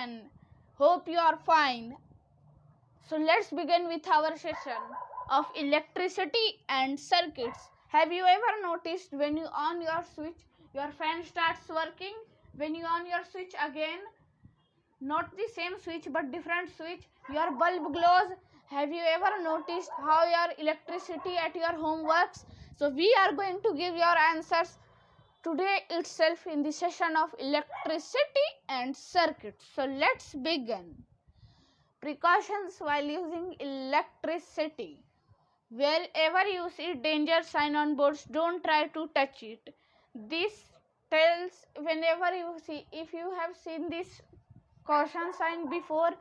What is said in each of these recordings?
session. Hope you are fine. So let's begin with our session of electricity and circuits. Have you ever noticed when you on your switch, your fan starts working? When you on your switch again, not the same switch but different switch, your bulb glows. Have you ever noticed how your electricity at your home works? So we are going to give your answers today itself in the session of electricity and circuits. So let's begin. Precautions while using electricity. Wherever you see danger sign on boards, don't try to touch it. This tells whenever you see, if you have seen this caution sign before,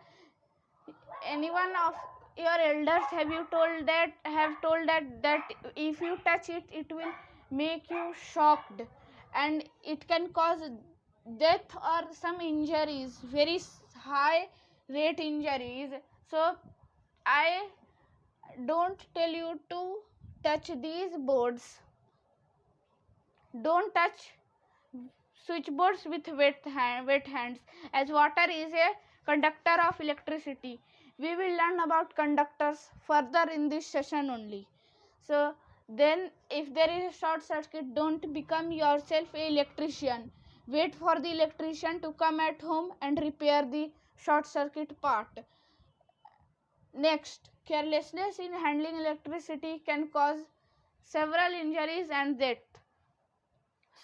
anyone of your elders have told that if you touch it, it will make you shocked and it can cause death or some injuries, very high rate injuries. So I don't tell you to touch these boards. Don't touch switchboards with wet hands, as water is a conductor of electricity. We will learn about conductors further in this session only. So then if there is a short circuit, don't become yourself an electrician. Wait for the electrician to come at home and repair the short circuit part. Next, carelessness in handling electricity can cause several injuries and death.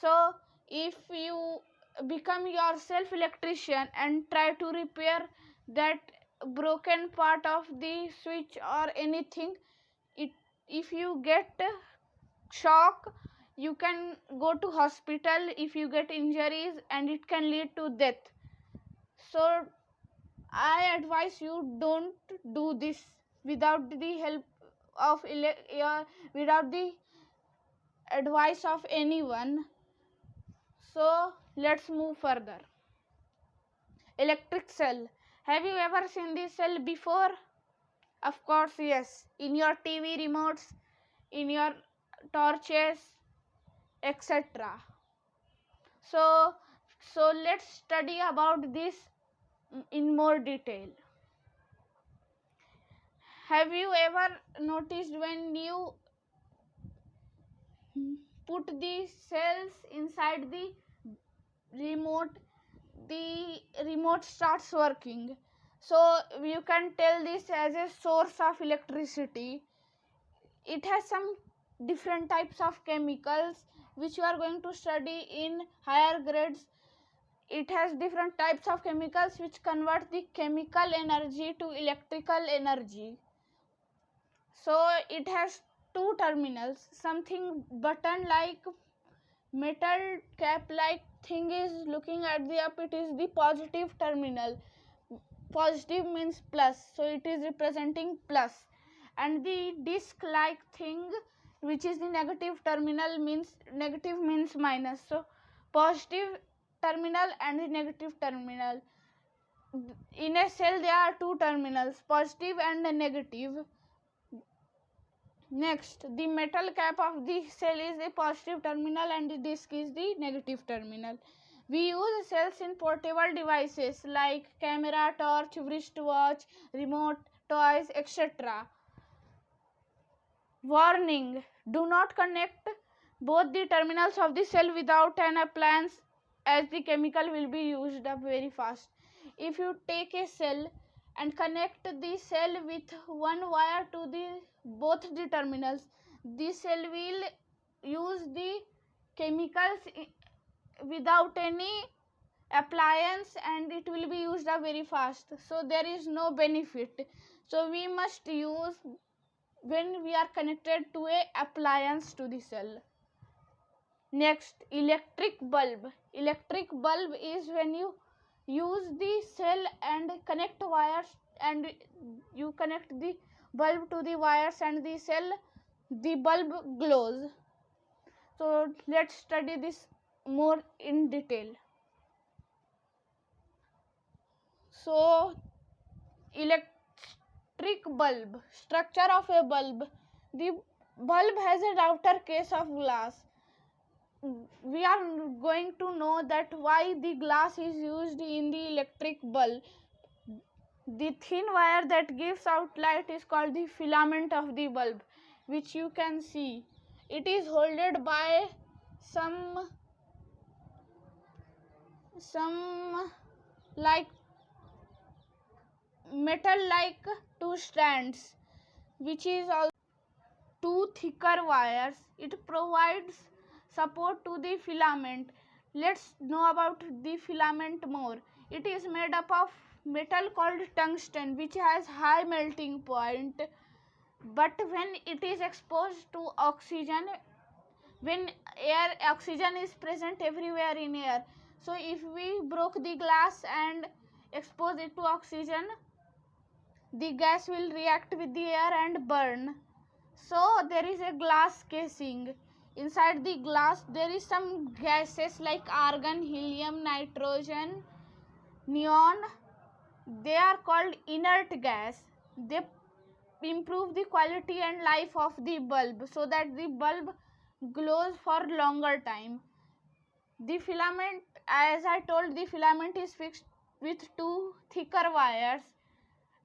So if you become yourself electrician and try to repair that broken part of the switch or anything, if you get shock, you can go to hospital if you get injuries and it can lead to death. So I advise you don't do this without the help of without the advice of anyone. So let's move further. Electric cell. Have you ever seen this cell before? Of course, yes. In your TV remotes, in your torches, etc. So let's study about this in more detail. Have you ever noticed when you put the cells inside the remote starts working? So you can tell this as a source of electricity. It has some different types of chemicals which you are going to study in higher grades. It has different types of chemicals which convert the chemical energy to electrical energy. So it has two terminals. Something button like metal cap like thing is looking at the up, it is the positive terminal. Positive means plus, so it is representing plus. And the disc like thing which is the negative terminal means negative means minus. So positive terminal and the negative terminal. In a cell there are two terminals, positive and negative. Next, the metal cap of the cell is a positive terminal and the disc is the negative terminal. We use cells in portable devices like camera, torch, wristwatch, remote, toys, etc. Warning: do not connect both the terminals of the cell without an appliance, as the chemical will be used up very fast. If you take a cell and connect the cell with one wire to both the terminals, the cell will use the chemicals without any appliance and it will be used up very fast. So there is no benefit. So we must use when we are connected to a appliance to the cell. Next, electric bulb. Electric bulb is when you use the cell and connect wires and you connect the bulb to the wires and the cell, the bulb glows. So let's study this more in detail. So electric bulb. Structure of a bulb. The bulb has a outer case of glass. We are going to know that why the glass is used in the electric bulb. The thin wire that gives out light is called the filament of the bulb, which you can see. It is held by some like metal like two strands, which is also two thicker wires. It provides support to the filament. Let's know about the filament more. It is made up of metal called tungsten, which has high melting point, but when it is exposed to oxygen, when oxygen is present everywhere in air, so if we broke the glass and expose it to oxygen, the gas will react with the air and burn. So there is a glass casing. Inside the glass there is some gases like argon, helium, nitrogen, neon. They are called inert gas. They improve the quality and life of the bulb so that the bulb glows for longer time. The filament, as I told, the filament is fixed with two thicker wires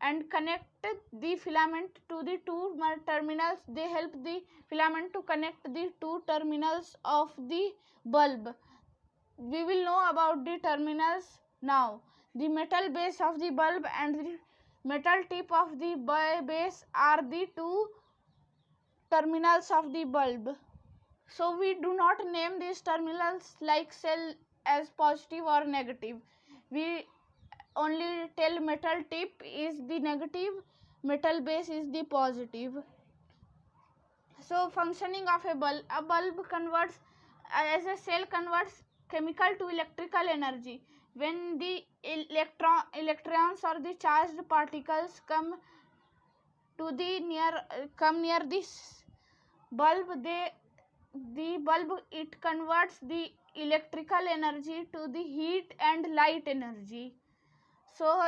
and connect the filament to the two terminals. They help the filament to connect the two terminals of the bulb. We will know about the terminals now. The metal base of the bulb and the metal tip of the base are the two terminals of the bulb. So we do not name these terminals like cell as positive or negative. We only tell metal tip is the negative, metal base is the positive. So functioning of a bulb converts, as a cell converts chemical to electrical energy. When the electrons or the charged particles come near this bulb, the bulb, it converts the electrical energy to the heat and light energy. So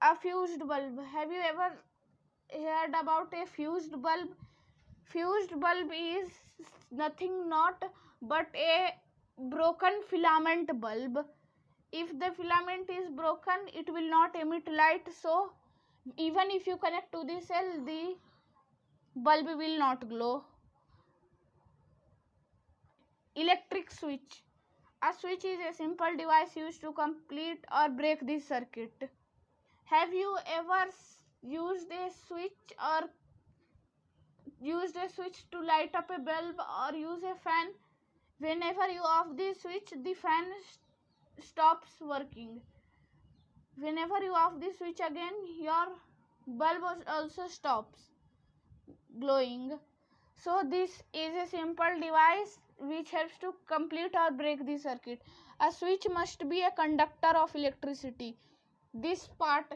a fused bulb, have you ever heard about a fused bulb? Fused bulb is nothing not but a broken filament bulb. If the filament is broken, it will not emit light, so even if you connect to the cell, the bulb will not glow. Electric switch. A switch is a simple device used to complete or break the circuit. Have you ever used a switch to light up a bulb or use a fan? Whenever you off the switch, the fan stops working. Whenever you off the switch again, your bulb also stops glowing. So this is a simple device which helps to complete or break the circuit. A switch must be a conductor of electricity. This part,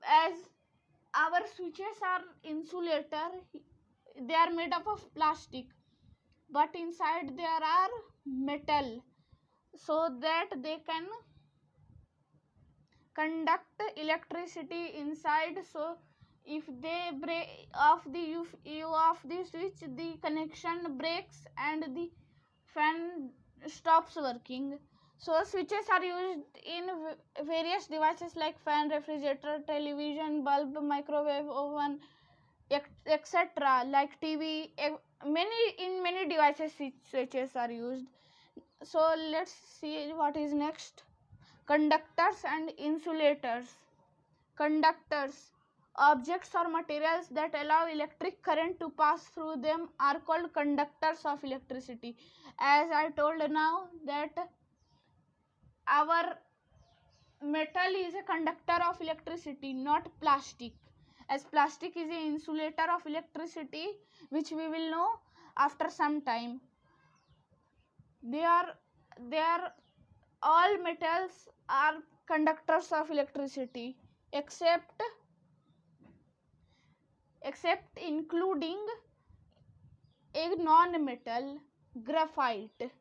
as our switches are insulator, they are made up of plastic, but inside there are metal, so that they can conduct electricity inside. So if they break off you off the switch, the connection breaks and the fan stops working. So switches are used in various devices like fan, refrigerator, television, bulb, microwave oven, etc. like TV. Many devices switches are used. So let's see what is next. Conductors and insulators. Conductors, objects or materials that allow electric current to pass through them, are called conductors of electricity. As I told now that our metal is a conductor of electricity, not plastic, as plastic is an insulator of electricity, which we will know after some time. They are all metals are conductors of electricity, except including a non-metal, graphite.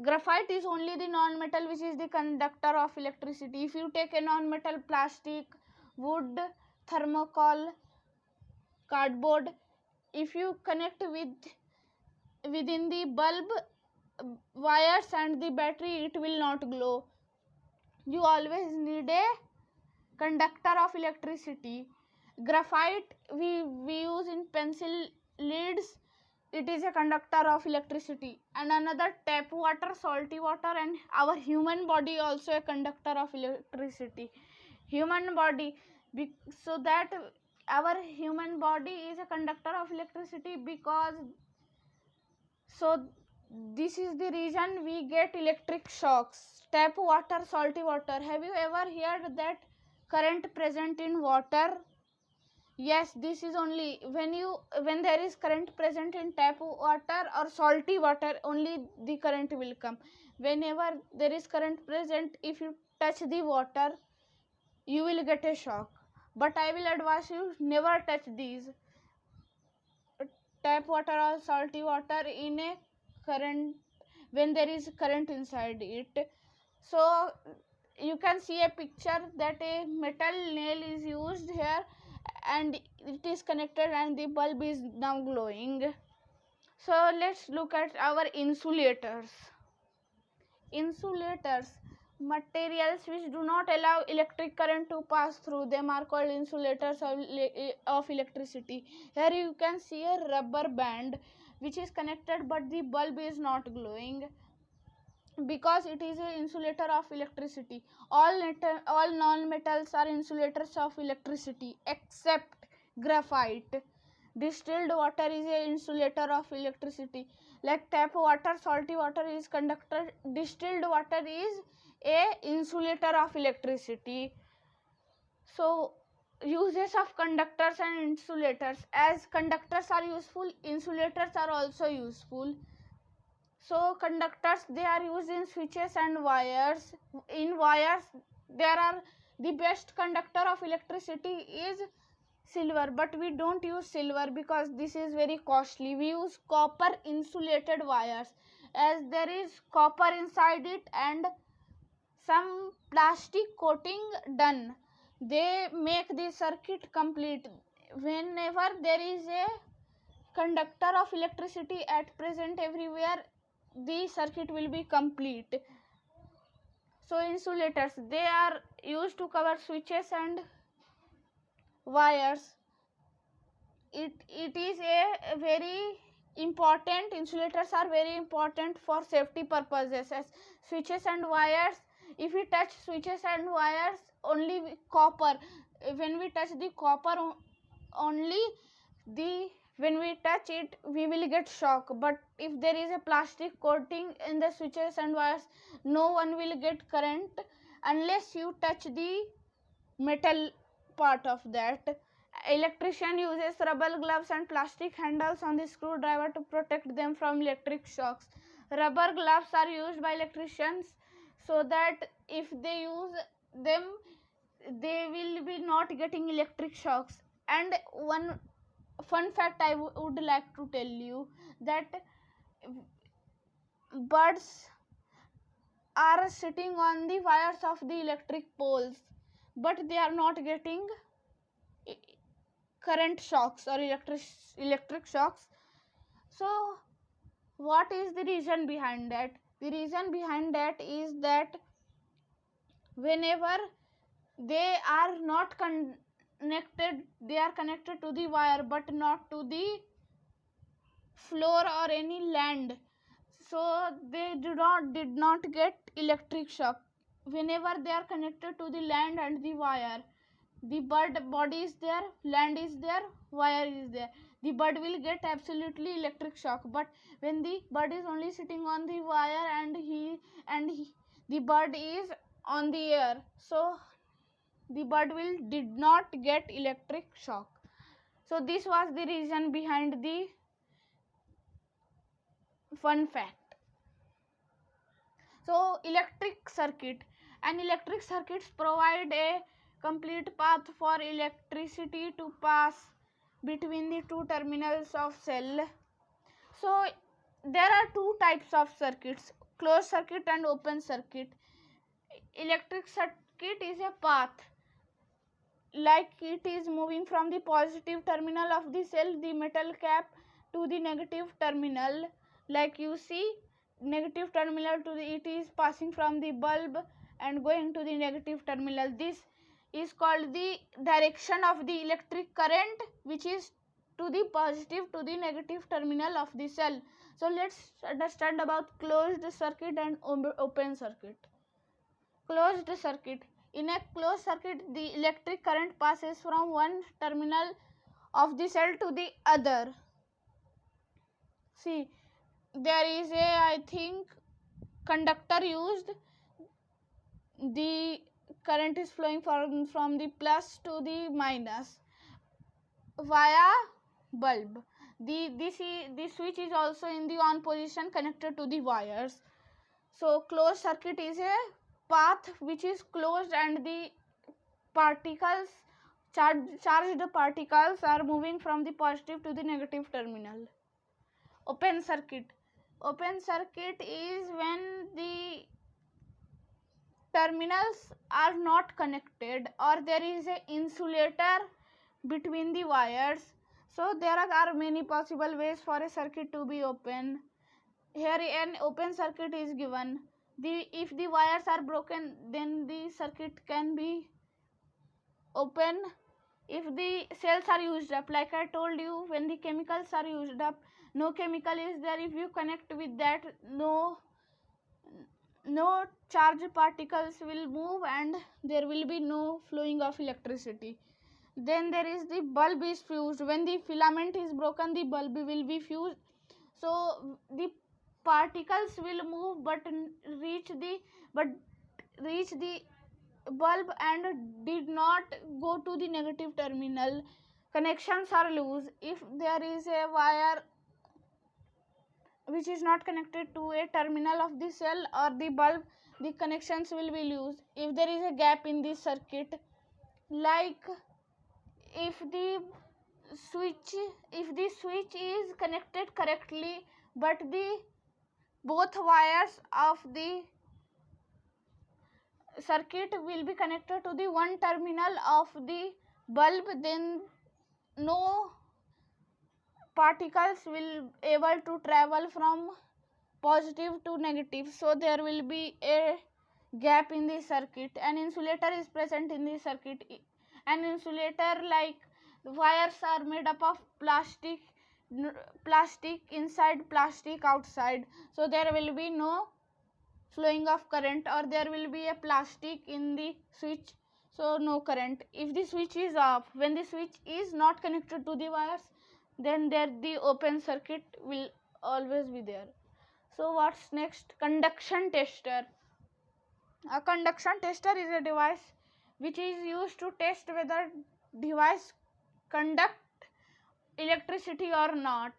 Graphite is only the non-metal which is the conductor of electricity. If you take a non-metal, plastic, wood, thermocol, cardboard, if you connect within the bulb wires and the battery, it will not glow. you always need a conductor of electricity. Graphite we use in pencil leads, it is a conductor of electricity. And another, tap water, salty water, and our human body also a conductor of electricity. Human body, so that our human body is a conductor of electricity, because so this is the reason we get electric shocks. Tap water, salty water. Have you ever heard that current present in water? Yes, this is only when there is current present in tap water or salty water, only the current will come. Whenever there is current present, if you touch the water, you will get a shock. But I will advise you, never touch these tap water or salty water in a current, when there is current inside it. So you can see a picture that a metal nail is used here and it is connected and the bulb is now glowing. So let's look at our insulators. Insulators, materials which do not allow electric current to pass through them, are called insulators of electricity. Here you can see a rubber band which is connected but the bulb is not glowing, because it is an insulator of electricity. All non-metals are insulators of electricity except graphite. Distilled water is an insulator of electricity. Like tap water, salty water is conductor. Distilled water is a insulator of electricity. So uses of conductors and insulators. As conductors are useful, insulators are also useful. So conductors, they are used in switches and wires. In wires, there are, the best conductor of electricity is silver, but we don't use silver because this is very costly. We use copper insulated wires, as there is copper inside it and some plastic coating done. They make the circuit complete. Whenever there is a conductor of electricity at present everywhere, the circuit will be complete. So insulators, they are used to cover switches and wires. It is a very important, insulators are very important for safety purposes. As switches and wires, if we touch switches and wires, only copper, when we touch the copper only, when we touch it we will get shock. But if there is a plastic coating in the switches and wires, no one will get current unless you touch the metal part of that. Electrician uses rubber gloves and plastic handles on the screwdriver to protect them from electric shocks. Rubber gloves are used by electricians so that if they use them, they will be not getting electric shocks. And one fun fact I would like to tell you, that birds are sitting on the wires of the electric poles, but they are not getting current shocks or electric shocks. So what is the reason behind that? The reason behind that is that whenever they are not connected, they are connected to the wire but not to the floor or any land, so they did not get electric shock. Whenever they are connected to the land and the wire, the bird body is there, land is there, wire is there, the bird will get absolutely electric shock. But when the bird is only sitting on the wire and the bird is on the air, so the bird did not get electric shock. So this was the reason behind the fun fact. So electric circuit, and electric circuits provide a complete path for electricity to pass between the two terminals of cell. So there are two types of circuits, closed circuit and open circuit. Electric circuit is a path, like it is moving from the positive terminal of the cell, the metal cap, to the negative terminal. Like you see, negative terminal to it is passing from the bulb and going to the negative terminal. This is called the direction of the electric current, which is to the positive to the negative terminal of the cell. So let's understand about closed circuit and open circuit. Closed circuit. In a closed circuit, the electric current passes from one terminal of the cell to the other. See, there is a, I think, conductor used. The current is flowing from the plus to the minus via bulb. The switch is also in the on position connected to the wires. So closed circuit is a path which is closed and the particles, charged particles are moving from the positive to the negative terminal. Open circuit. Open circuit is when the terminals are not connected or there is a insulator between the wires. So there are many possible ways for a circuit to be open. Here an open circuit is given. If the wires are broken, then the circuit can be open. If the cells are used up, like I told you, when the chemicals are used up, no chemical is there. If you connect with that, no charged particles will move and there will be no flowing of electricity. Then there is the bulb is fused. When the filament is broken, the bulb will be fused. So the particles will move but reach the bulb and did not go to the negative terminal. Connections are loose. If there is a wire which is not connected to a terminal of the cell or the bulb, the connections will be loose. If there is a gap in the circuit, like if the switch is connected correctly but the both wires of the circuit will be connected to the one terminal of the bulb, then no particles will able to travel from positive to negative, so there will be a gap in the circuit. An insulator is present in the circuit. An insulator, like wires are made up of plastic inside, plastic outside, so there will be no flowing of current, or there will be a plastic in the switch, so no current. If the switch is off, when the switch is not connected to the wires, then there the open circuit will always be there. So what's next? Conduction tester. A conduction tester is a device which is used to test whether device conduct electricity or not.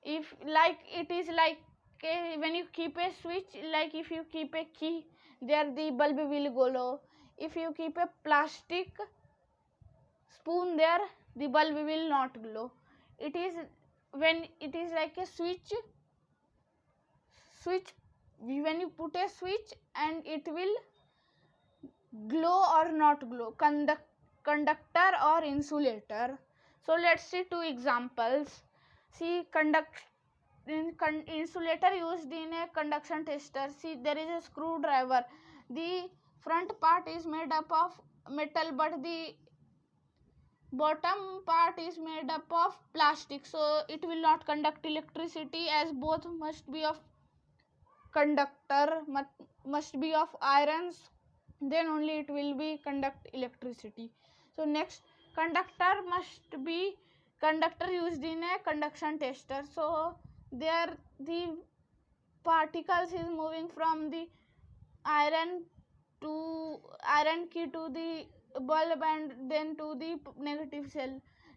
If like it is like when you keep a switch, like if you keep a key, there the bulb will glow. If you keep a plastic spoon there, the bulb will not glow. It is when it is like a switch, when you put a switch and it will glow or not glow. Conductor or insulator. So let's see two examples. See, insulator used in a conduction tester. See, there is a screwdriver. The front part is made up of metal but the bottom part is made up of plastic, so it will not conduct electricity, as both must be of conductor, must be of irons, then only it will be conduct electricity. So next, conductor used in a conduction tester. So there the particles is moving from the iron key to the bulb and then to the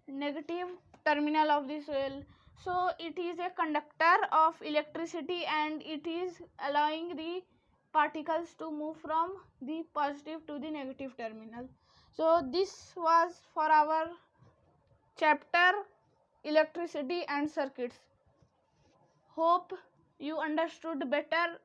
negative terminal of the cell. So it is a conductor of electricity and it is allowing the particles to move from the positive to the negative terminal. So this was for our chapter electricity and circuits. Hope you understood better